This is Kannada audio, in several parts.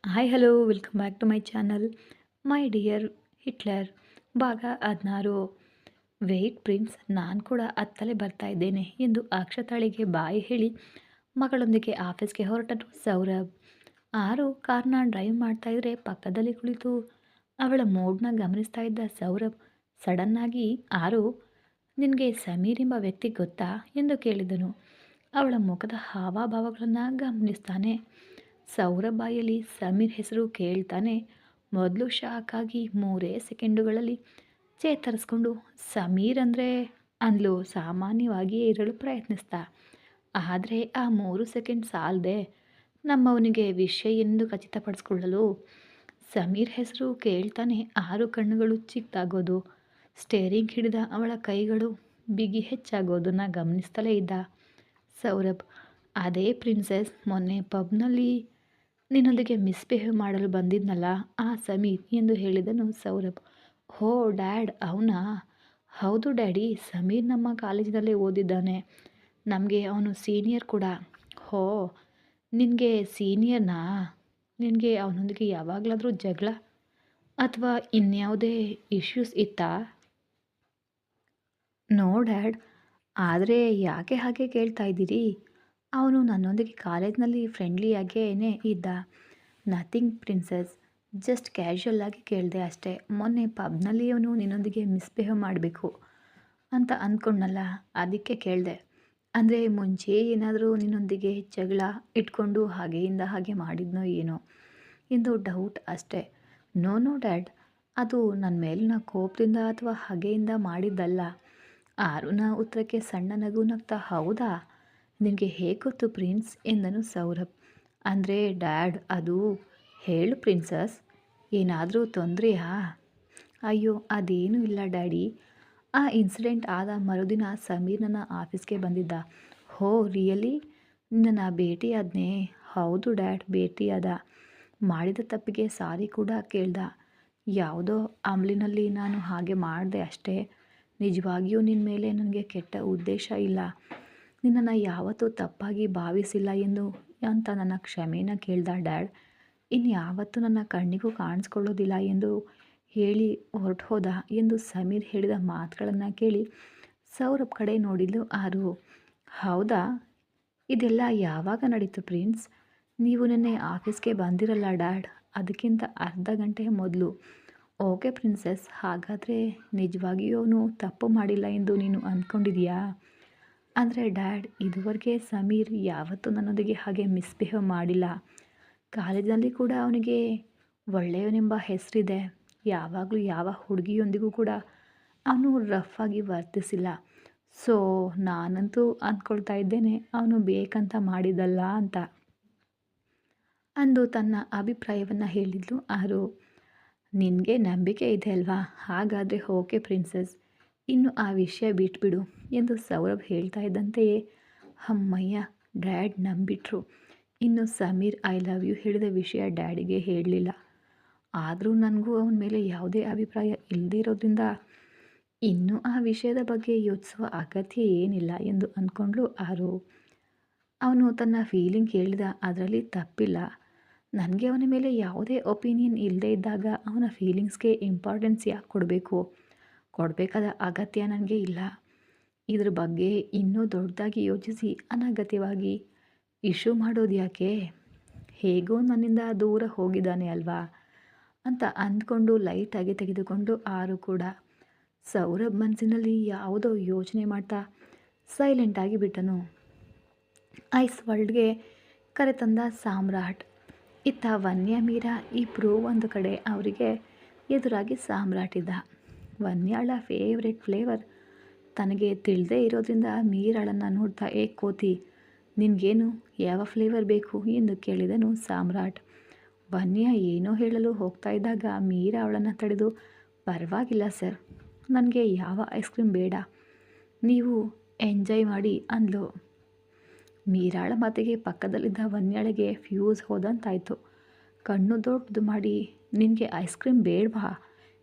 Hi hello welcome back to my channel my dear Hitler ಭಾಗ 16. ವೆಯ್ಟ್ ಪ್ರಿನ್ಸ್, ನಾನು ಕೂಡ ಅತ್ತಲೇ ಬರ್ತಾ ಇದ್ದೇನೆ ಎಂದು ಅಕ್ಷತಾಳಿಗೆ ಬಾಯಿ ಹೇಳಿ ಮಗಳೊಂದಿಗೆ ಆಫೀಸ್ಗೆ ಹೊರಟನು ಸೌರಭ್. ಆರು ಕಾರ್ನ ಡ್ರೈವ್ ಮಾಡ್ತಾ ಇದ್ರೆ ಪಕ್ಕದಲ್ಲಿ ಕುಳಿತು ಅವಳ ಮೂಡ್ನ ಗಮನಿಸ್ತಾ ಇದ್ದ ಸೌರಭ್ ಸಡನ್ನಾಗಿ, ಆರು, ನಿನಗೆ ಸಮೀರ್ ಎಂಬ ವ್ಯಕ್ತಿ ಗೊತ್ತಾ ಎಂದು ಕೇಳಿದನು. ಅವಳ ಮುಖದ ಹಾವಭಾವಗಳನ್ನು ಗಮನಿಸ್ತಾನೆ ಸೌರಭ್ ಬಾಯಲ್ಲಿ ಸಮೀರ್ ಹೆಸರು ಕೇಳ್ತಾನೆ ಮೊದಲು ಶಾಕ್ ಆಗಿ 3 ಸೆಕೆಂಡುಗಳಲ್ಲಿ ಚೇತರಿಸ್ಕೊಂಡು, ಸಮೀರ್ ಅಂದರೆ ಅಂದ್ಲು. ಸಾಮಾನ್ಯವಾಗಿಯೇ ಇರಲು ಪ್ರಯತ್ನಿಸ್ತಾ, ಆದರೆ ಆ 3 ಸೆಕೆಂಡ್ ಸಾಲದೆ ನಮ್ಮವನಿಗೆ ವಿಷಯ ಎಂದು ಖಚಿತಪಡಿಸ್ಕೊಳ್ಳಲು. ಸಮೀರ್ ಹೆಸರು ಕೇಳ್ತಾನೆ ಆರು ಕಣ್ಣುಗಳು ಚಿಕ್ಕದಾಗೋದು, ಸ್ಟೇರಿಂಗ್ ಹಿಡಿದ ಅವಳ ಕೈಗಳು ಬಿಗಿ ಹೆಚ್ಚಾಗೋದನ್ನು ಗಮನಿಸ್ತಲೇ ಇದ್ದ ಸೌರಭ್. ಅದೇ ಪ್ರಿನ್ಸೆಸ್, ಮೊನ್ನೆ ಪಬ್ನಲ್ಲಿ ನಿನ್ನೊಂದಿಗೆ ಮಿಸ್ಬಿಹೇವ್ ಮಾಡಲು ಬಂದಿದ್ನಲ್ಲ, ಆ ಸಮೀರ್ ಎಂದು ಹೇಳಿದನು ಸೌರಭ್. ಹೋ ಡ್ಯಾಡ್, ಅವನಾ? ಹೌದು ಡ್ಯಾಡಿ, ಸಮೀರ್ ನಮ್ಮ ಕಾಲೇಜಿನಲ್ಲೇ ಓದಿದ್ದಾನೆ. ನಮಗೆ ಅವನು ಸೀನಿಯರ್ ಕೂಡ. ಹೋ, ನಿನಗೆ ಸೀನಿಯರ್ನಾ? ನಿನಗೆ ಅವನೊಂದಿಗೆ ಯಾವಾಗಲಾದರೂ ಜಗಳ ಅಥವಾ ಇನ್ಯಾವುದೇ ಇಶ್ಯೂಸ್ ಇತ್ತಾ? No dad. ಆದರೆ ಯಾಕೆ ಹಾಗೆ ಕೇಳ್ತಾ ಇದ್ದೀರಿ? ಅವನು ನನ್ನೊಂದಿಗೆ ಕಾಲೇಜ್ನಲ್ಲಿ ಫ್ರೆಂಡ್ಲಿಯಾಗೇನೆ ಇದ್ದ. ನಥಿಂಗ್ ಪ್ರಿನ್ಸೆಸ್, ಜಸ್ಟ್ ಕ್ಯಾಶುಯಲ್ ಆಗಿ ಕೇಳಿದೆ ಅಷ್ಟೇ. ಮೊನ್ನೆ ಪಬ್ನಲ್ಲಿ ಅವನು ನಿನ್ನೊಂದಿಗೆ ಮಿಸ್ಬಿಹೇವ್ ಮಾಡಬೇಕು ಅಂತ ಅಂದ್ಕೊಂಡನಲ್ಲ, ಅದಕ್ಕೆ ಕೇಳಿದೆ. ಅಂದರೆ ಮುಂಚೆ ಏನಾದರೂ ನಿನ್ನೊಂದಿಗೆ ಜಗಳ ಇಟ್ಕೊಂಡು ಹಾಗೆಯಿಂದ ಹಾಗೆ ಮಾಡಿದ್ನೋ ಏನೋ ಎಂದು ಡೌಟ್ ಅಷ್ಟೇ. ನೋ ನೋ ಡ್ಯಾಡ್, ಅದು ನನ್ನ ಮೇಲಿನ ಕೋಪದಿಂದ ಅಥವಾ ಹಾಗೆಯಿಂದ ಮಾಡಿದ್ದಲ್ಲ. ಆರುನ ಉತ್ತರಕ್ಕೆ ಸಣ್ಣ ನಗು ನಗ್ತಾ, ಹೌದಾ, ನಿನಗೆ ಹೇಗೆ ಗೊತ್ತು ಪ್ರಿನ್ಸ್ ಎಂದನು ಸೌರಭ್. ಅಂದರೆ ಡ್ಯಾಡ್, ಅದು. ಹೇಳು ಪ್ರಿನ್ಸಸ್, ಏನಾದರೂ ತೊಂದರೆಯಾ? ಅಯ್ಯೋ ಅದೇನೂ ಇಲ್ಲ ಡ್ಯಾಡಿ. ಆ ಇನ್ಸಿಡೆಂಟ್ ಆದ ಮರುದಿನ ಸಮೀರ್ ನನ್ನ ಆಫೀಸ್ಗೆ ಬಂದಿದ್ದ. ಹೋ ರಿಯಲಿ? ನಿನ್ನನ್ನು ಭೇಟಿಯಾದ್ನೇ? ಹೌದು ಡ್ಯಾಡ್, ಭೇಟಿಯಾದ. ಮಾಡಿದ ತಪ್ಪಿಗೆ ಸಾರಿ ಕೂಡ ಕೇಳ್ದ. ಯಾವುದೋ ಅಮಲಿನಲ್ಲಿ ನಾನು ಹಾಗೆ ಮಾಡಿದೆ ಅಷ್ಟೇ. ನಿಜವಾಗಿಯೂ ನಿನ್ನ ಮೇಲೆ ನನಗೆ ಕೆಟ್ಟ ಉದ್ದೇಶ ಇಲ್ಲ. ನಿನ್ನನ್ನು ಯಾವತ್ತೂ ತಪ್ಪಾಗಿ ಭಾವಿಸಿಲ್ಲ ಅಂತ ನನ್ನ ಕ್ಷಮೆನ ಕೇಳ್ದ ಡ್ಯಾಡ್. ಇನ್ಯಾವತ್ತೂ ನನ್ನ ಕಣ್ಣಿಗೂ ಕಾಣಿಸ್ಕೊಳ್ಳೋದಿಲ್ಲ ಎಂದು ಹೇಳಿ ಹೊರಟು ಹೋದ ಎಂದು ಸಮೀರ್ ಹೇಳಿದ ಮಾತುಗಳನ್ನು ಕೇಳಿ ಸೌರಭ್ ಕಡೆ ನೋಡಿದ್ಲು ಆರು. ಹೌದಾ, ಇದೆಲ್ಲ ಯಾವಾಗ ನಡೀತು ಪ್ರಿನ್ಸ್? ನೀವು ನಿನ್ನೆ ಆಫೀಸ್ಗೆ ಬಂದಿರಲ್ಲ ಡ್ಯಾಡ್, ಅದಕ್ಕಿಂತ ಅರ್ಧ ಗಂಟೆ ಮೊದಲು. ಓಕೆ ಪ್ರಿನ್ಸೆಸ್, ಹಾಗಾದರೆ ನಿಜವಾಗಿಯೂ ಅವನು ತಪ್ಪು ಮಾಡಿಲ್ಲ ಎಂದು ನೀನು ಅಂದ್ಕೊಂಡಿದೀಯಾ? ಅಂದರೆ ಡ್ಯಾಡ್, ಇದುವರೆಗೆ ಸಮೀರ್ ಯಾವತ್ತೂ ನನ್ನೊಂದಿಗೆ ಹಾಗೆ ಮಿಸ್ಬಿಹೇವ್ ಮಾಡಿಲ್ಲ. ಕಾಲೇಜಿನಲ್ಲಿ ಕೂಡ ಅವನಿಗೆ ಒಳ್ಳೆಯವನೆಂಬ ಹೆಸರಿದೆ. ಯಾವಾಗಲೂ ಯಾವ ಹುಡುಗಿಯೊಂದಿಗೂ ಕೂಡ ಅವನು ರಫ್ ಆಗಿ ವರ್ತಿಸಿಲ್ಲ. ಸೊ ನಾನಂತೂ ಅಂದ್ಕೊಳ್ತಾ ಇದ್ದೇನೆ ಅವನು ಬೇಕಂತ ಮಾಡಿದ್ದಲ್ಲ ಅಂತ ಅಂದು ತನ್ನ ಅಭಿಪ್ರಾಯವನ್ನು ಹೇಳಿದ್ಲು ಆರು. ನಿನಗೆ ನಂಬಿಕೆ ಇದೆ ಅಲ್ವಾ? ಹಾಗಾದರೆ ಓಕೆ ಪ್ರಿನ್ಸೆಸ್, ಇನ್ನು ಆ ವಿಷಯ ಬಿಟ್ಬಿಡು ಎಂದು ಸೌರಭ್ ಹೇಳ್ತಾ ಇದ್ದಂತೆಯೇ, ಅಮ್ಮಯ್ಯ, ಡ್ಯಾಡ್ ನಂಬಿಟ್ರು. ಇನ್ನು ಸಮೀರ್ ಐ ಲವ್ ಯು ಹೇಳಿದ ವಿಷಯ ಡ್ಯಾಡಿಗೆ ಹೇಳಲಿಲ್ಲ. ಆದರೂ ನನಗೂ ಅವನ ಮೇಲೆ ಯಾವುದೇ ಅಭಿಪ್ರಾಯ ಇಲ್ಲದೇ ಇರೋದ್ರಿಂದ ಇನ್ನೂ ಆ ವಿಷಯದ ಬಗ್ಗೆ ಯೋಚಿಸುವ ಅಗತ್ಯ ಏನಿಲ್ಲ ಎಂದು ಅಂದ್ಕೊಂಡ್ಳು ಆರು. ಅವನು ತನ್ನ ಫೀಲಿಂಗ್ ಹೇಳಿದ, ಅದರಲ್ಲಿ ತಪ್ಪಿಲ್ಲ. ನನಗೆ ಅವನ ಮೇಲೆ ಯಾವುದೇ ಒಪಿನಿಯನ್ ಇಲ್ಲದೇ ಇದ್ದಾಗ ಅವನ ಫೀಲಿಂಗ್ಸ್ಗೆ ಇಂಪಾರ್ಟೆನ್ಸ್ ಯಾಕೆ ಕೊಡಬೇಕು? ಕೊಡಬೇಕಾದ ಅಗತ್ಯ ನನಗೆ ಇಲ್ಲ. ಇದ್ರ ಬಗ್ಗೆ ಇನ್ನೂ ದೊಡ್ಡದಾಗಿ ಯೋಚಿಸಿ ಅನಗತ್ಯವಾಗಿ ಇಶ್ಯೂ ಮಾಡೋದು ಯಾಕೆ? ಹೇಗೋ ನನ್ನಿಂದ ದೂರ ಹೋಗಿದ್ದಾನೆ ಅಲ್ವಾ ಅಂತ ಅಂದ್ಕೊಂಡು ಲೈಟಾಗಿ ತೆಗೆದುಕೊಂಡು ಆರು ಕೂಡ. ಸೌರಭ್ ಮನಸ್ಸಿನಲ್ಲಿ ಯಾವುದೋ ಯೋಚನೆ ಮಾಡ್ತಾ ಸೈಲೆಂಟಾಗಿ ಬಿಟ್ಟನು. ಐಸ್ ವರ್ಲ್ಡ್ಗೆ ಕರೆತಂದ ಸಾಮ್ರಾಟ್. ಇತ್ತ ವನ್ಯ ಮೀರಾ ಇಬ್ಬರು ಒಂದು ಕಡೆ. ಅವರಿಗೆ ಎದುರಾಗಿ ಸಾಮ್ರಾಟ್ ಇದ್ದ. ವನ್ಯಾಳ ಫೇವ್ರೆಟ್ ಫ್ಲೇವರ್ ತನಗೆ ತಿಳಿದೇ ಇರೋದ್ರಿಂದ ಮೀರಾಳನ್ನು ನೋಡ್ತಾ, ಏ ಕೋತಿ, ನಿನಗೇನು ಯಾವ ಫ್ಲೇವರ್ ಬೇಕು ಎಂದು ಕೇಳಿದನು ಸಾಮ್ರಾಟ್. ವನ್ಯ ಏನೋ ಹೇಳಲು ಹೋಗ್ತಾ ಇದ್ದಾಗ ಮೀರಾ ಅವಳನ್ನು ತಡೆದು, ಪರವಾಗಿಲ್ಲ ಸರ್, ನನಗೆ ಯಾವ ಐಸ್ ಕ್ರೀಮ್ ಬೇಡ, ನೀವು ಎಂಜಾಯ್ ಮಾಡಿ ಅಂದ್ಲು. ಮೀರಾಳ ಮಾತಿಗೆ ಪಕ್ಕದಲ್ಲಿದ್ದ ವನ್ಯಾಳಿಗೆ ಫ್ಯೂಸ್ ಹೋದಂತಾಯಿತು. ಕಣ್ಣು ದೊಡ್ಡದು ಮಾಡಿ, ನಿನಗೆ ಐಸ್ ಕ್ರೀಮ್ ಬೇಡವಾ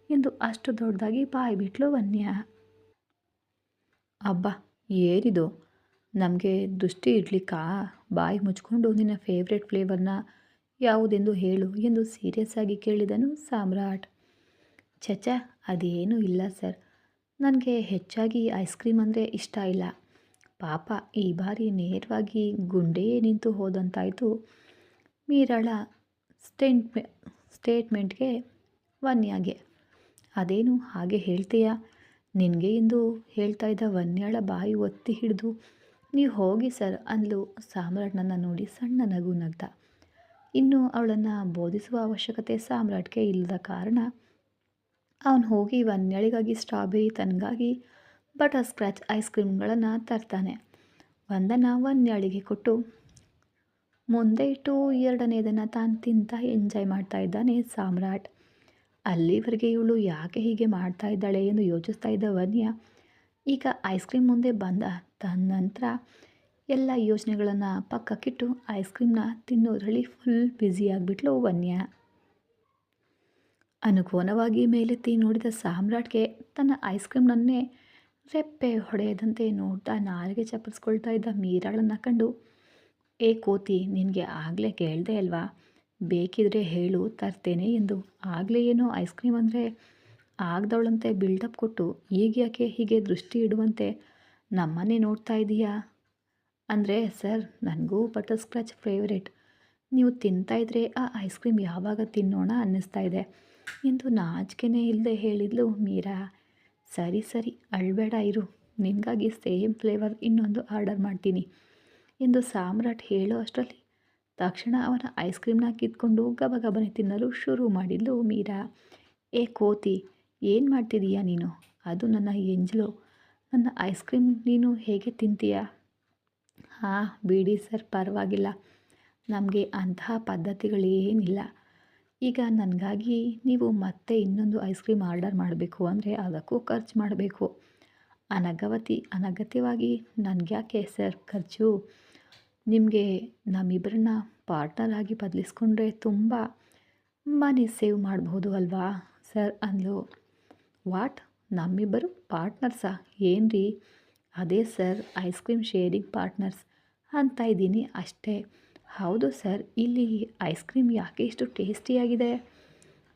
ಎಂದು ಅಷ್ಟು ದೊಡ್ಡದಾಗಿ ಬಾಯಿ ಬಿಟ್ಲು ವನ್ಯ. ಅಬ್ಬಾ, ಏನಿದು, ನಮಗೆ ದೃಷ್ಟಿ ಇಡ್ಲಿಕ್ಕಾ? ಬಾಯಿ ಮುಚ್ಕೊಂಡು ನಿನ್ನ ಫೇವ್ರೆಟ್ ಫ್ಲೇವರ್ನ ಯಾವುದೆಂದು ಹೇಳು ಎಂದು ಸೀರಿಯಸ್ ಆಗಿ ಕೇಳಿದನು ಸಾಮ್ರಾಟ್. ಛಚ, ಅದೇನೂ ಇಲ್ಲ ಸರ್. ನನಗೆ ಹೆಚ್ಚಾಗಿ ಐಸ್ ಕ್ರೀಮ್ ಅಂದರೆ ಇಷ್ಟ ಇಲ್ಲ. ಪಾಪ ಈ ಬಾರಿ ನೇರವಾಗಿ ಗುಂಡೆಯೇ ನಿಂತು ಹೋದಂತಾಯಿತು ಮೀರಾಳ ಸ್ಟೇಟ್ಮೆ ಸ್ಟೇಟ್ಮೆಂಟ್ಗೆ ವನ್ಯಾಗೆ. ಅದೇನು ಹಾಗೆ ಹೇಳ್ತೀಯಾ? ನಿನಗೆ ಎಂದು ಹೇಳ್ತಾ ಇದ್ದ ವನ್ಯಾಳ ಬಾಯಿ ಒತ್ತಿ ಹಿಡಿದು ನೀವು ಹೋಗಿ ಸರ್ ಅಂದ್ಲು. ಸಾಮ್ರಾಟ್ನನ್ನು ನೋಡಿ ಸಣ್ಣ ನಗು ನಗ್ದ. ಇನ್ನು ಅವಳನ್ನು ಬೋಧಿಸುವ ಅವಶ್ಯಕತೆ ಸಾಮ್ರಾಟ್ಗೆ ಇಲ್ಲದ ಕಾರಣ ಅವನು ಹೋಗಿ ವನ್ಯಾಳಿಗಾಗಿ ಸ್ಟ್ರಾಬೆರಿ, ತನಗಾಗಿ ಬಟರ್ ಸ್ಕ್ರ್ಯಾಚ್ ಐಸ್ ಕ್ರೀಮ್ಗಳನ್ನು ತರ್ತಾನೆ. ಒಂದನ್ನು ವನ್ಯಾಳಿಗೆ ಕೊಟ್ಟು ಮುಂದೆ ಇಟ್ಟು ಎರಡನೇದನ್ನು ತಾನು ತಿಂತ ಎಂಜಾಯ್ ಮಾಡ್ತಾ ಇದ್ದಾನೆ ಸಾಮ್ರಾಟ್. ಅಲ್ಲಿವರೆಗೆ ಇವಳು ಯಾಕೆ ಹೀಗೆ ಮಾಡ್ತಾ ಇದ್ದಾಳೆ ಎಂದು ಯೋಚಿಸ್ತಾ ಇದ್ದ ವನ್ಯಾ ಈಗ ಐಸ್ ಕ್ರೀಮ್ ಮುಂದೆ ಬಂದ ತನ್ನಂತರ ಎಲ್ಲ ಯೋಚನೆಗಳನ್ನು ಪಕ್ಕಕ್ಕಿಟ್ಟು ಐಸ್ ಕ್ರೀಮ್ನ ತಿನ್ನೋದ್ರಲ್ಲಿ ಫುಲ್ ಬ್ಯುಸಿಯಾಗಿಬಿಟ್ಲು ವನ್ಯಾ. ಅನುಕೋನವಾಗಿ ಮೇಲೆತ್ತಿ ನೋಡಿದ ಸಾಮ್ರಾಟ್ಗೆ ತನ್ನ ಐಸ್ ಕ್ರೀಮ್ನನ್ನೇ ರೆಪ್ಪೆ ಹೊಡೆಯದಂತೆ ನೋಡ್ತಾ ನಾಲಿಗೆ ಚಪ್ಪರಿಸ್ಕೊಳ್ತಾ ಇದ್ದ ಮೀರಾಳನ್ನು ಕಂಡು, ಏ ಕೋತಿ, ನಿನಗೆ ಆಗಲೇ ಕೇಳಿದೆ ಅಲ್ವಾ, ಬೇಕಿದ್ರೆ ಹೇಳು ತರ್ತೇನೆ ಎಂದು. ಆಗಲೇ ಏನೋ ಐಸ್ ಕ್ರೀಮ್ ಅಂದರೆ ಆಗ್ದವಳಂತೆ ಬಿಲ್ಡಪ್ ಕೊಟ್ಟು ಈಗ ಯಾಕೆ ಹೀಗೆ ದೃಷ್ಟಿ ಇಡುವಂತೆ ನಮ್ಮನ್ನೇ ನೋಡ್ತಾ ಇದೀಯಾ? ಅಂದರೆ ಸರ್, ನನಗೂ ಬಟರ್ ಸ್ಕ್ರಾಚ್ ಫೇವರೇಟ್. ನೀವು ತಿಂತಾಯಿದ್ರೆ ಆ ಐಸ್ ಕ್ರೀಮ್ ಯಾವಾಗ ತಿನ್ನೋಣ ಅನ್ನಿಸ್ತಾ ಇದೆ ಎಂದು ನಾಚಿಕೆನೇ ಇಲ್ಲದೆ ಹೇಳಿದ್ಲು ಮೀರಾ. ಸರಿ ಸರಿ, ಅಳಬೇಡ ಇರು, ನಿನಗಾಗಿ ಸೇಮ್ ಫ್ಲೇವರ್ ಇನ್ನೊಂದು ಆರ್ಡರ್ ಮಾಡ್ತೀನಿ ಎಂದು ಸಾಮ್ರಾಟ್ ಹೇಳೋ ಅಷ್ಟರಲ್ಲಿ ತಕ್ಷಣ ಅವನ ಐಸ್ ಕ್ರೀಮ್ನ ಕಿತ್ಕೊಂಡು ಗಬಗಬನೆ ತಿನ್ನಲು ಶುರು ಮಾಡಿದ್ಲು ಮೀರಾ. ಏ ಕೋತಿ, ಏನು ಮಾಡ್ತಿದೀಯಾ ನೀನು? ಅದು ನನ್ನ ಎಂಜಲು, ನನ್ನ ಐಸ್ ಕ್ರೀಮ್ ನೀನು ಹೇಗೆ ತಿಂತೀಯಾ? ಹಾಂ ಬಿಡಿ ಸರ್, ಪರವಾಗಿಲ್ಲ, ನಮಗೆ ಅಂತಹ ಪದ್ಧತಿಗಳೇನಿಲ್ಲ. ಈಗ ನನಗಾಗಿ ನೀವು ಮತ್ತೆ ಇನ್ನೊಂದು ಐಸ್ ಕ್ರೀಮ್ ಆರ್ಡರ್ ಮಾಡಬೇಕು ಅಂದರೆ ಅದಕ್ಕೂ ಖರ್ಚು ಮಾಡಬೇಕು. ಅನಗತ್ಯವಾಗಿ ನನಗ್ಯಾಕೆ ಸರ್ ಖರ್ಚು? ನಿಮಗೆ ನಮ್ಮಿಬ್ಬರನ್ನ ಪಾರ್ಟ್ನರ್ ಆಗಿ ಬದಲಿಸ್ಕೊಂಡ್ರೆ ತುಂಬ ಮನಿ ಸೇವ್ ಮಾಡಬಹುದು ಅಲ್ವಾ ಸರ್ ಅಂದ್ಲು. ವಾಟ್, ನಮ್ಮಿಬ್ಬರು ಪಾರ್ಟ್ನರ್ಸಾ? ಏನ್ರಿ? ಅದೇ sir, ice cream sharing partners ಅಂತ ಇದ್ದೀನಿ ಅಷ್ಟೇ. ಹೌದು ಸರ್, ಇಲ್ಲಿ ಐಸ್ ಕ್ರೀಮ್ ಯಾಕೆ ಇಷ್ಟು ಟೇಸ್ಟಿಯಾಗಿದೆ?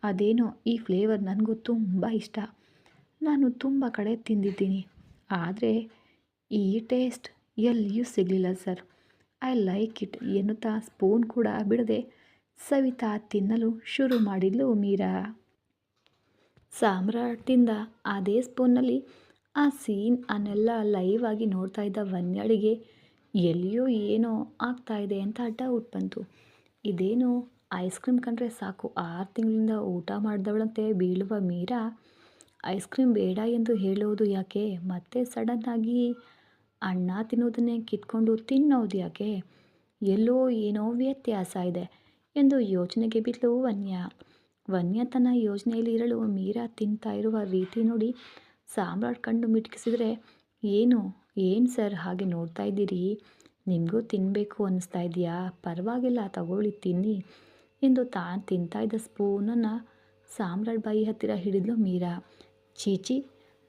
ಅದೇನೋ ಈ ಫ್ಲೇವರ್ ನನಗೂ ತುಂಬ ಇಷ್ಟ. ನಾನು ತುಂಬ ಕಡೆ ತಿಂದಿದ್ದೀನಿ, ಆದರೆ ಈ ಟೇಸ್ಟ್ ಎಲ್ಲಿಯೂ ಸಿಗಲಿಲ್ಲ ಸರ್. ಐ ಲೈಕ್ ಇಟ್ ಎನ್ನುತ್ತಾ ಸ್ಪೂನ್ ಕೂಡ ಬಿಡದೆ ಸವಿತಾ ತಿನ್ನಲು ಶುರು ಮಾಡಿದ್ಲು ಮೀರಾ. ಸಾಮ್ರಾಟ್ ತಿಂದ ಅದೇ ಸ್ಪೂನ್ನಲ್ಲಿ ಆ ಸೀನ್ ಅನ್ನೆಲ್ಲ ಲೈವ್ ಆಗಿ ನೋಡ್ತಾ ಇದ್ದ ವನ್ಯಾಳಿಗೆ ಎಲ್ಲಿಯೋ ಏನೋ ಆಗ್ತಾ ಇದೆ ಅಂತ ಡೌಟ್ ಬಂತು. ಇದೇನು ಐಸ್ ಕ್ರೀಮ್ ಕಂಡ್ರೆ ಸಾಕು 6 ತಿಂಗಳಿಂದ ಊಟ ಮಾಡಿದವಳಂತೆ ಬೀಳುವ ಮೀರಾ ಐಸ್ ಕ್ರೀಮ್ ಬೇಡ ಎಂದು ಹೇಳೋದು ಯಾಕೆ? ಮತ್ತೆ ಸಡನ್ನಾಗಿ ಅಣ್ಣ ತಿನ್ನೋದನ್ನೇ ಕಿತ್ಕೊಂಡು ತಿನ್ನೋದು ಯಾಕೆ? ಎಲ್ಲೋ ಏನೋ ವ್ಯತ್ಯಾಸ ಇದೆ ಎಂದು ಯೋಚನೆಗೆ ಬಿದ್ಲು ವನ್ಯಾ. ವನ್ಯಾ ತನ್ನ ಯೋಚನೆಯಲ್ಲಿ ಇರಲು ಮೀರಾ ತಿಂತಾ ಇರುವ ರೀತಿ ನೋಡಿ ಸಾಮ್ರಾಟ್ ಕಣ್ಣು ಮಿಟುಕಿಸಿದರೆ, ಏನು ಸರ್ ಹಾಗೆ ನೋಡ್ತಾ ಇದ್ದೀರಿ? ನಿಮಗೂ ತಿನ್ನಬೇಕು ಅನ್ನಿಸ್ತಾ ಇದೆಯಾ? ಪರವಾಗಿಲ್ಲ, ತಗೊಳ್ಳಿ ತಿನ್ನಿ ಎಂದು ತಾನು ತಿಂತಾ ಇದ್ದ ಸ್ಪೂನನ್ನು ಸಾಮ್ರಾಟ್ ಬಾಯಿ ಹತ್ತಿರ ಹಿಡಿದ್ಲು ಮೀರಾ. ಚೀಚಿ,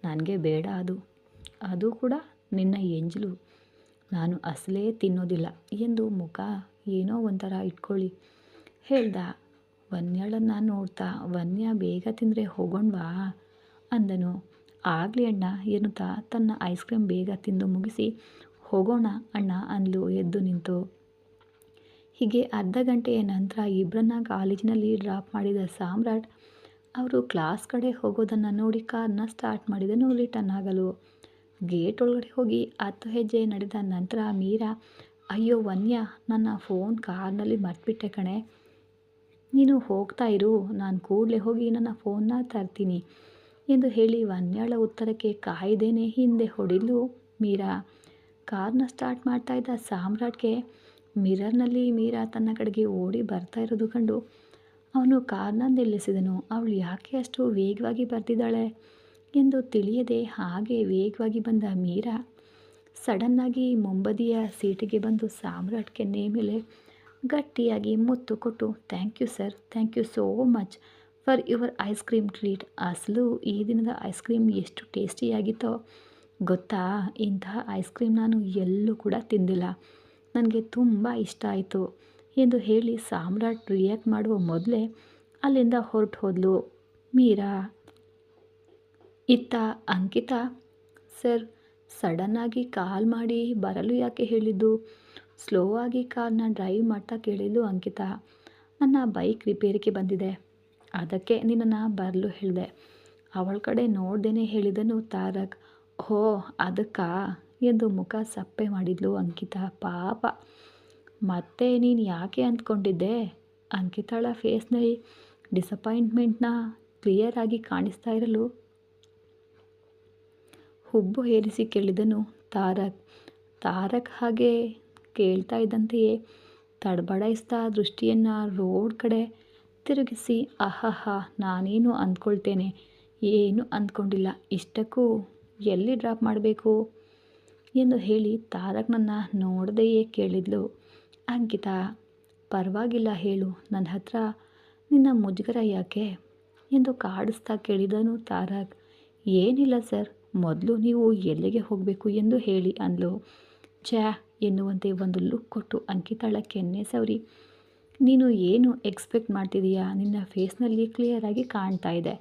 ನನಗೆ ಬೇಡ ಅದು ಕೂಡ ನಿನ್ನ ಎಂಜಲು. ನಾನು ಅಸಲೇ ತಿನ್ನೋದಿಲ್ಲ ಎಂದು ಮುಖ ಏನೋ ಒಂಥರ ಇಟ್ಕೊಳ್ಳಿ ಹೇಳ್ದ ವನ್ಯಾಳನ್ನು ನೋಡ್ತಾ. ವನ್ಯಾ ಬೇಗ ತಿಂದರೆ ಹೋಗೋಣವಾ ಅಂದನು. ಆಗಲಿ ಅಣ್ಣ ಎನ್ನುತ್ತಾ ತನ್ನ ಐಸ್ ಕ್ರೀಮ್ ಬೇಗ ತಿಂದು ಮುಗಿಸಿ ಹೋಗೋಣ ಅಣ್ಣ ಅಂದ್ಲು ಎದ್ದು ನಿಂತು. ಹೀಗೆ ಅರ್ಧ ಗಂಟೆಯ ನಂತರ ಇಬ್ಬರನ್ನ ಕಾಲೇಜಿನಲ್ಲಿ ಡ್ರಾಪ್ ಮಾಡಿದ ಸಾಮ್ರಾಟ್ ಅವರು ಕ್ಲಾಸ್ ಕಡೆ ಹೋಗೋದನ್ನು ನೋಡಿ ಕಾರ್ನ ಸ್ಟಾರ್ಟ್ ಮಾಡಿದನು ರಿಟರ್ನ್ ಆಗಲು. ಗೇಟ್ ಒಳಗಡೆ ಹೋಗಿ 10 ಹೆಜ್ಜೆ ನಡೆದ ನಂತರ ಮೀರಾ, ಅಯ್ಯೋ ವನ್ಯಾ, ನನ್ನ ಫೋನ್ ಕಾರ್ನಲ್ಲಿ ಮರ್ತ್ಬಿಟ್ಟೆ ಕಣೆ. ನೀನು ಹೋಗ್ತಾ ಇರು, ನಾನು ಕೂಡಲೇ ಹೋಗಿ ನನ್ನ ಫೋನ್ನ ತರ್ತೀನಿ ಎಂದು ಹೇಳಿ ವನ್ಯಾಳ ಉತ್ತರಕ್ಕೆ ಕಾಯ್ದೇನೆ ಹಿಂದೆ ಹೊಡಿದ್ಲು ಮೀರಾ. ಕಾರ್ನ ಸ್ಟಾರ್ಟ್ ಮಾಡ್ತಾ ಇದ್ದ ಸಾಮ್ರಾಟ್ಗೆ ಮಿರರ್ನಲ್ಲಿ ಮೀರಾ ತನ್ನ ಕಡೆಗೆ ಓಡಿ ಬರ್ತಾ ಇರೋದು ಕಂಡು ಅವನು ಕಾರ್ನ ನಿಲ್ಲಿಸಿದನು. ಅವಳು ಯಾಕೆ ಅಷ್ಟು ವೇಗವಾಗಿ ಬರ್ತಿದ್ದಾಳೆ ಎಂದು ತಿಳಿಯದೆ ಹಾಗೆ ವೇಗವಾಗಿ ಬಂದ ಮೀರಾ ಸಡನ್ನಾಗಿ ಮುಂಬದಿಯ ಸೀಟಿಗೆ ಬಂದು ಸಾಮ್ರಾಟ್ ಕೆನ್ನೆ ಮೇಲೆ ಗಟ್ಟಿಯಾಗಿ ಮುತ್ತು ಕೊಟ್ಟು, thank you sir, thank you so much for your ice cream treat. ಅಸಲು ಈ ದಿನದ ಐಸ್ ಕ್ರೀಮ್ ಎಷ್ಟು ಟೇಸ್ಟಿಯಾಗಿತ್ತೋ ಗೊತ್ತಾ? ಇಂತಹ ಐಸ್ ಕ್ರೀಮ್ ನಾನು ಎಲ್ಲೂ ಕೂಡ ತಿಂದಿಲ್ಲ. ನನಗೆ ತುಂಬ ಇಷ್ಟ ಆಯಿತು ಎಂದು ಹೇಳಿ ಸಾಮ್ರಾಟ್ ರಿಯಾಕ್ಟ್ ಮಾಡುವ ಮೊದಲೇ ಅಲ್ಲಿಂದ ಹೊರಟು ಹೋದ್ಲು ಮೀರಾ. ಇತ್ತ ಅಂಕಿತಾ, ಸರ್, ಸಡನ್ನಾಗಿ ಕಾಲ್ ಮಾಡಿ ಬರಲು ಯಾಕೆ ಹೇಳಿದ್ದು? ಸ್ಲೋ ಆಗಿ ಕಾರ್ನ ಡ್ರೈವ್ ಮಾಡ್ತಾ ಕೇಳಿದ್ಲು ಅಂಕಿತಾ. ನನ್ನ ಬೈಕ್ ರಿಪೇರಿಗೆ ಬಂದಿದೆ, ಅದಕ್ಕೆ ನಿನ್ನನ್ನು ಬರಲು ಹೇಳಿದೆ. ಅವಳ ಕಡೆ ನೋಡ್ದೇನೆ ಹೇಳಿದನು ತಾರಕ್. ಓ, ಅದಕ್ಕಾ ಎಂದು ಮುಖ ಸಪ್ಪೆ ಮಾಡಿದ್ಲು ಅಂಕಿತಾ. ಪಾಪ, ಮತ್ತೆ ನೀನು ಯಾಕೆ ಅಂದ್ಕೊಂಡಿದ್ದೆ? ಅಂಕಿತಾಳ ಫೇಸ್ನಲ್ಲಿ ಡಿಸಪಾಯಿಂಟ್ಮೆಂಟ್ನ ಕ್ಲಿಯರ್ ಆಗಿ ಕಾಣಿಸ್ತಾ ಇರಲು ಹುಬ್ಬು ಏರಿಸಿ ಕೇಳಿದನು ತಾರಕ್. ತಾರಕ್ ಹಾಗೆ ಕೇಳ್ತಾ ಇದ್ದಂತೆಯೇ ತಡಬಡಾಯಿಸ್ತಾ ದೃಷ್ಟಿಯನ್ನು ರೋಡ್ ಕಡೆ ತಿರುಗಿಸಿ, ಆಹಾಹಾ, ನಾನೇನು ಅಂದ್ಕೊಳ್ತೇನೆ, ಏನು ಅಂದ್ಕೊಂಡಿಲ್ಲ, ಇಷ್ಟಕ್ಕೂ ಎಲ್ಲಿ ಡ್ರಾಪ್ ಮಾಡಬೇಕು ಎಂದು ಹೇಳಿ ತಾರಕ್ನನ್ನ ನೋಡದೆಯೇ ಕೇಳಿದ್ಲು ಅಂಕಿತಾ. ಪರವಾಗಿಲ್ಲ ಹೇಳು, ನನ್ನ ಹತ್ರ ನಿನ್ನ ಮುಜುಗರ ಯಾಕೆ ಎಂದು ಕಾಡಿಸ್ತಾ ಕೇಳಿದನು ತಾರಕ್. ಏನಿಲ್ಲ ಸರ್, ಮೊದಲು ನೀವು ಎಲ್ಲಿಗೆ ಹೋಗಬೇಕು ಎಂದು ಹೇಳಿ ಅಂದ್ಲು. ಛ್ಯಾ ಎನ್ನುವಂತೆ ಒಂದು ಲುಕ್ ಕೊಟ್ಟು ಅಂಕಿತಾಳ ಕೆನ್ನೆ ಸವರಿ, ನೀನು ಏನು ಎಕ್ಸ್ಪೆಕ್ಟ್ ಮಾಡ್ತಿದೀಯಾ? ನಿನ್ನ ಫೇಸ್ನಲ್ಲಿ ಕ್ಲಿಯರಾಗಿ ಕಾಣ್ತಾ ಇದೆ.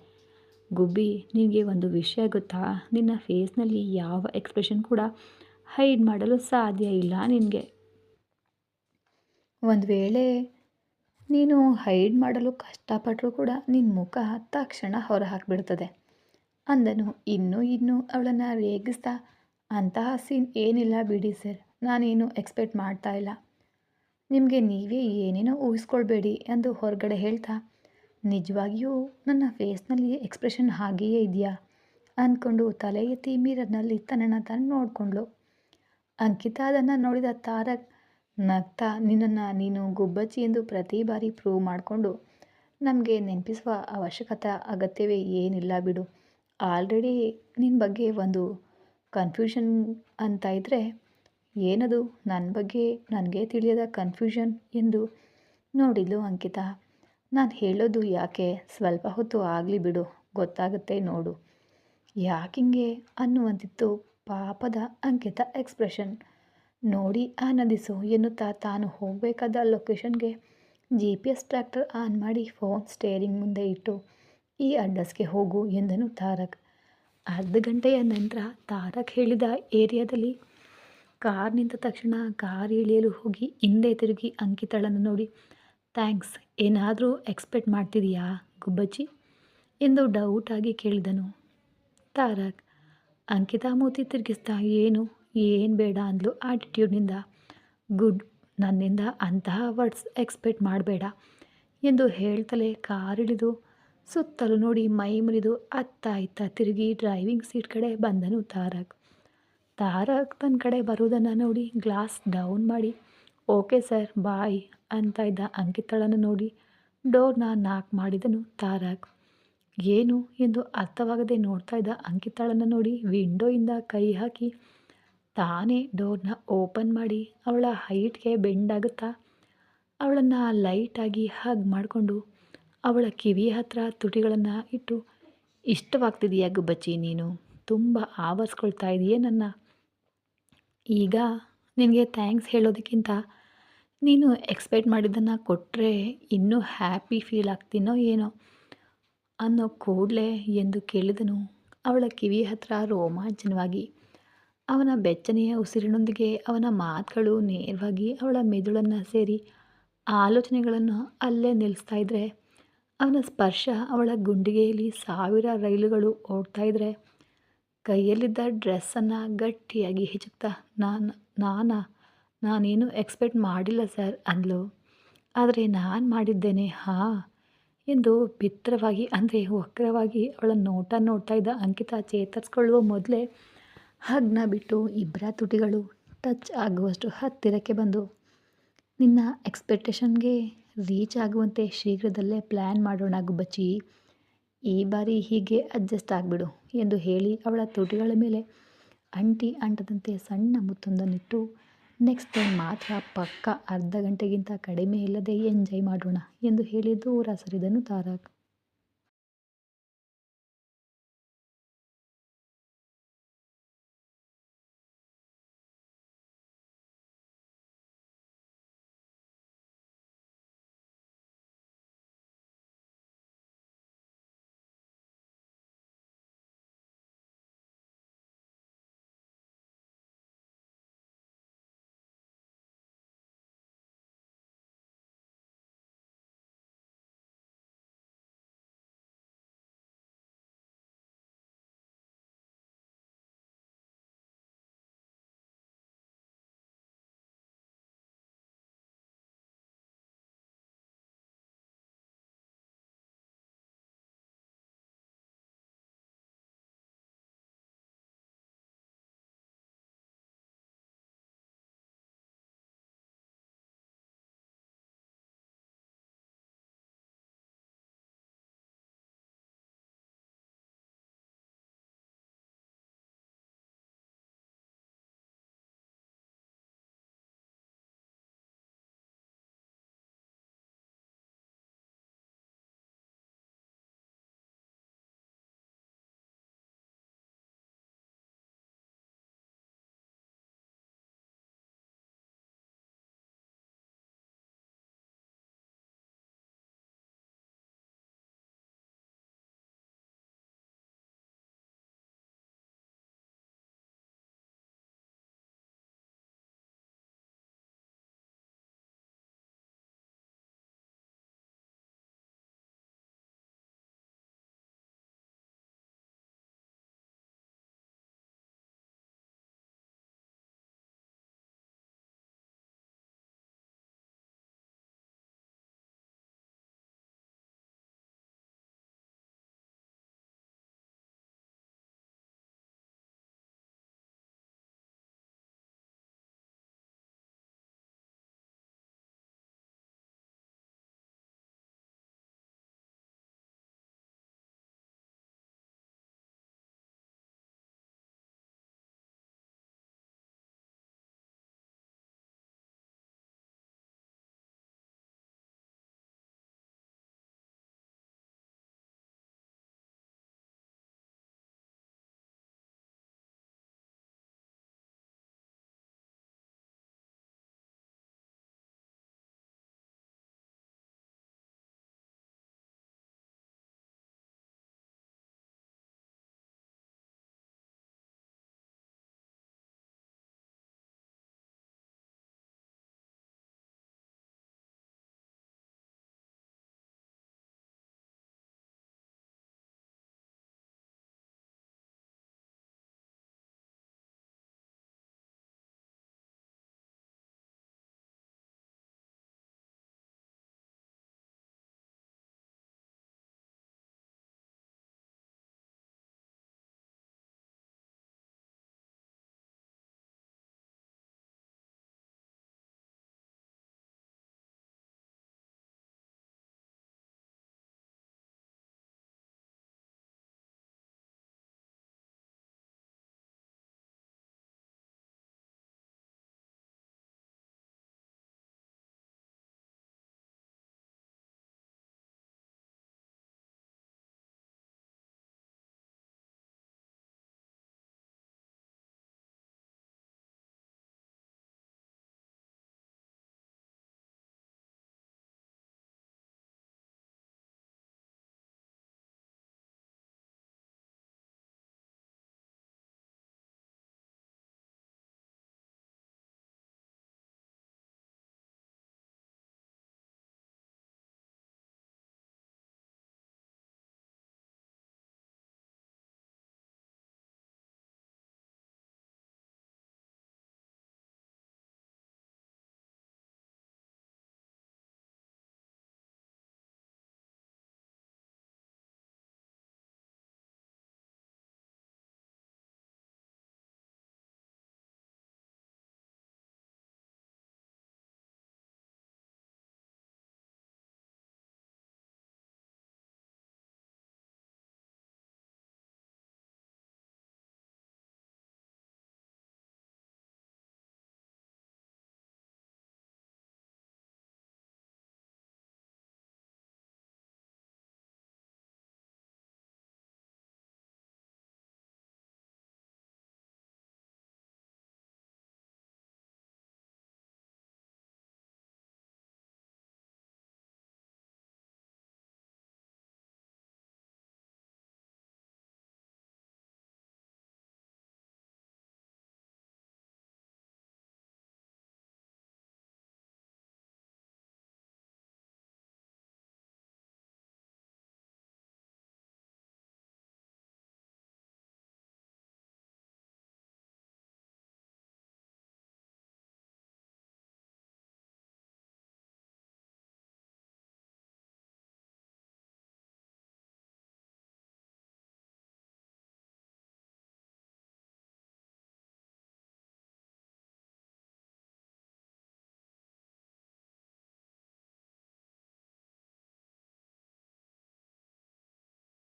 ಗುಬ್ಬಿ, ನಿನಗೆ ಒಂದು ವಿಷಯ ಗೊತ್ತಾ? ನಿನ್ನ ಫೇಸ್ನಲ್ಲಿ ಯಾವ ಎಕ್ಸ್ಪ್ರೆಷನ್ ಕೂಡ ಹೈಡ್ ಮಾಡಲು ಸಾಧ್ಯ ಇಲ್ಲ ನಿನಗೆ. ಒಂದು ವೇಳೆ ನೀನು ಹೈಡ್ ಮಾಡಲು ಕಷ್ಟಪಟ್ಟರೂ ಕೂಡ ನಿನ್ನ ಮುಖ ತಕ್ಷಣ ಹೊರ ಹಾಕಿಬಿಡ್ತದೆ ಅಂದನು. ಇನ್ನೂ ಅವಳನ್ನು ರೇಗಿಸ್ತಾ, ಅಂತಹ ಸೀನ್ ಏನಿಲ್ಲ ಬಿಡಿ ಸರ್, ನಾನೇನು ಎಕ್ಸ್ಪೆಕ್ಟ್ ಮಾಡ್ತಾ ಇಲ್ಲ, ನಿಮಗೆ ನೀವೇ ಏನೇನೋ ಊಹಿಸ್ಕೊಳ್ಬೇಡಿ ಎಂದು ಹೊರಗಡೆ ಹೇಳ್ತಾ, ನಿಜವಾಗಿಯೂ ನನ್ನ ಫೇಸ್ನಲ್ಲಿ ಎಕ್ಸ್ಪ್ರೆಷನ್ ಹಾಗೆಯೇ ಇದೆಯಾ ಅಂದ್ಕೊಂಡು ತಲೆ ಎತ್ತಿ ಮಿರರ್ನಲ್ಲಿ ತನ್ನನ್ನು ತಾನು ನೋಡಿಕೊಂಡ್ಳು ಅಂಕಿತಾ. ಅದನ್ನು ನೋಡಿದ ತಾರಕ್ ನಗ್ತಾ, ನಿನ್ನನ್ನು ನೀನು ಗುಬ್ಬಚ್ಚಿ ಎಂದು ಪ್ರತಿ ಬಾರಿ ಪ್ರೂವ್ ಮಾಡಿಕೊಂಡು ನಮಗೆ ನೆನಪಿಸುವ ಅಗತ್ಯವೇ ಏನಿಲ್ಲ ಬಿಡು. ಆಲ್ರೆಡಿ ನಿನ್ನ ಬಗ್ಗೆ ಒಂದು ಕನ್ಫ್ಯೂಷನ್ ಅಂತ ಇದ್ದರೆ, ಏನದು? ನನ್ನ ಬಗ್ಗೆ ನನಗೆ ತಿಳಿಯದ ಕನ್ಫ್ಯೂಷನ್ ಎಂದು ನೋಡಿದ್ಲು ಅಂಕಿತಾ. ನಾನು ಹೇಳೋದು ಯಾಕೆ, ಸ್ವಲ್ಪ ಹೊತ್ತು ಆಗಲಿ ಬಿಡು, ಗೊತ್ತಾಗುತ್ತೆ ನೋಡು, ಯಾಕಿಂಗೆ ಅನ್ನುವಂತಿತ್ತು ಪಾಪದ ಅಂಕಿತಾ ಎಕ್ಸ್ಪ್ರೆಷನ್. ನೋಡಿ ಆನಂದಿಸು ಎನ್ನುತ್ತಾ ತಾನು ಹೋಗಬೇಕಾದ ಲೊಕೇಶನ್ಗೆ GPS ಟ್ರ್ಯಾಕ್ಟರ್ ಆನ್ ಮಾಡಿ ಫೋನ್ ಸ್ಟೇರಿಂಗ್ ಮುಂದೆ ಇಟ್ಟು, ಈ ಅಡ್ರೆಸ್ಗೆ ಹೋಗು ಎಂದನು ತಾರಕ್. ಅರ್ಧ ಗಂಟೆಯ ನಂತರ ತಾರಕ್ ಹೇಳಿದ ಏರಿಯಾದಲ್ಲಿ ಕಾರ್ ನಿಂತ ತಕ್ಷಣ ಕಾರ್ ಇಳಿಯಲು ಹೋಗಿ ಹಿಂದೆ ತಿರುಗಿ ಅಂಕಿತಾಳನ್ನು ನೋಡಿ, ಥ್ಯಾಂಕ್ಸ್, ಏನಾದರೂ ಎಕ್ಸ್ಪೆಕ್ಟ್ ಮಾಡ್ತಿದೀಯಾ ಗುಬ್ಬಚ್ಚಿ ಎಂದು ಡೌಟಾಗಿ ಕೇಳಿದನು ತಾರಕ್. ಅಂಕಿತಾ ಮೂತಿ ತಿರುಗಿಸ್ತಾ, ಏನು ಬೇಡ ಅಂದ್ಲು ಆಟಿಟ್ಯೂಡ್ನಿಂದ. ಗುಡ್, ನನ್ನಿಂದ ಅಂತಹ ವರ್ಡ್ಸ್ ಎಕ್ಸ್ಪೆಕ್ಟ್ ಮಾಡಬೇಡ ಎಂದು ಹೇಳ್ತಲೇ ಕಾರಿಳಿದು ಸುತ್ತಲೂ ನೋಡಿ ಮೈ ಮುರಿದು ಅತ್ತ ಇತ್ತ ತಿರುಗಿ ಡ್ರೈವಿಂಗ್ ಸೀಟ್ ಕಡೆ ಬಂದನು ತಾರಕ್. ತಾರಕ್ ತನ್ನ ಕಡೆ ಬರುವುದನ್ನು ನೋಡಿ ಗ್ಲಾಸ್ ಡೌನ್ ಮಾಡಿ, ಓಕೆ ಸರ್, ಬಾಯ್ ಅಂತ ಇದ್ದ ಅಂಕಿತಾಳನ್ನು ನೋಡಿ ಡೋರ್ನ ನಾಕ್ ಮಾಡಿದನು ತಾರಕ್. ಏನು ಎಂದು ಅರ್ಥವಾಗದೆ ನೋಡ್ತಾ ಇದ್ದ ಅಂಕಿತಾಳನ್ನು ನೋಡಿ ವಿಂಡೋಯಿಂದ ಕೈ ಹಾಕಿ ತಾನೇ ಡೋರ್ನ ಓಪನ್ ಮಾಡಿ ಅವಳ ಹೈಟ್ಗೆ ಬೆಂಡಾಗುತ್ತಾ ಅವಳನ್ನು ಲೈಟಾಗಿ ಹಗ್ ಮಾಡಿಕೊಂಡು ಅವಳ ಕಿವಿಯ ಹತ್ರ ತುಟಿಗಳನ್ನು ಇಟ್ಟು, ಇಷ್ಟವಾಗ್ತಿದೆಯಾ ಗುಬ್ಬಚ್ಚಿ, ನೀನು ತುಂಬ ಆವರಿಸ್ಕೊಳ್ತಾ ಇದೆಯೇ ನನ್ನ. ಈಗ ನಿನಗೆ ಥ್ಯಾಂಕ್ಸ್ ಹೇಳೋದಕ್ಕಿಂತ ನೀನು ಎಕ್ಸ್ಪೆಕ್ಟ್ ಮಾಡಿದ್ದನ್ನು ಕೊಟ್ಟರೆ ಇನ್ನೂ ಹ್ಯಾಪಿ ಫೀಲ್ ಆಗ್ತೀನೋ ಏನೋ ಅನ್ನೋ ಕೂಡಲೇ ಎಂದು ಕೇಳಿದನು ಅವಳ ಕಿವಿ ಹತ್ರ ರೋಮಾಂಚನವಾಗಿ. ಅವನ ಬೆಚ್ಚನೆಯ ಉಸಿರಿನೊಂದಿಗೆ ಅವನ ಮಾತುಗಳು ನೇರವಾಗಿ ಅವಳ ಮೆದುಳನ್ನು ಸೇರಿ ಆಲೋಚನೆಗಳನ್ನು ಅಲ್ಲೇ ನಿಲ್ಲಿಸ್ತಾ ಇದ್ರೆ, ಅವನ ಸ್ಪರ್ಶ ಅವಳ ಗುಂಡಿಗೆಯಲ್ಲಿ 1000 ರೈಲುಗಳು ಓಡ್ತಾ ಇದ್ರೆ, ಕೈಯಲ್ಲಿದ್ದ ಡ್ರೆಸ್ಸನ್ನು ಗಟ್ಟಿಯಾಗಿ ಹಿಚುಕ್ತಾ, ನಾನೇನು ಎಕ್ಸ್ಪೆಕ್ಟ್ ಮಾಡಿಲ್ಲ ಸರ್ ಅಂದ್ಲು. ಆದರೆ ನಾನು ಮಾಡಿದ್ದೇನೆ, ಹಾಂ ಎಂದು ಬಿತ್ತರವಾಗಿ ಅಂದರೆ ವಕ್ರವಾಗಿ ಅವಳ ನೋಡ್ತಾ ಇದ್ದ ಅಂಕಿತಾ ಚೇತರಿಸ್ಕೊಳ್ಳುವ ಮೊದಲೇ ಹಗ್ನ ಬಿಟ್ಟು ಇಬ್ಬರ ತುಟಿಗಳು ಟಚ್ ಆಗುವಷ್ಟು ಹತ್ತಿರಕ್ಕೆ ಬಂದು, ನಿನ್ನ ಎಕ್ಸ್ಪೆಕ್ಟೇಷನ್ಗೆ ರೀಚ್ ಆಗುವಂತೆ ಶೀಘ್ರದಲ್ಲೇ ಪ್ಲ್ಯಾನ್ ಮಾಡೋಣ ಗುಬ್ಬಚ್ಚಿ, ಈ ಬಾರಿ ಹೀಗೆ ಅಡ್ಜಸ್ಟ್ ಆಗಿಬಿಡು ಎಂದು ಹೇಳಿ ಅವಳ ತುಟಿಗಳ ಮೇಲೆ ಅಂಟದಂತೆ ಸಣ್ಣ ಮುತ್ತೊಂದನ್ನಿಟ್ಟು, ನೆಕ್ಸ್ಟ್ ಟೈಮ್ ಮಾತ್ರ ಪಕ್ಕ ಅರ್ಧ ಗಂಟೆಗಿಂತ ಕಡಿಮೆ ಇಲ್ಲದೆ ಎಂಜಾಯ್ ಮಾಡೋಣ ಎಂದು ಹೇಳಿ ದೂರ ಸರಿದನು ತಾರಕ್.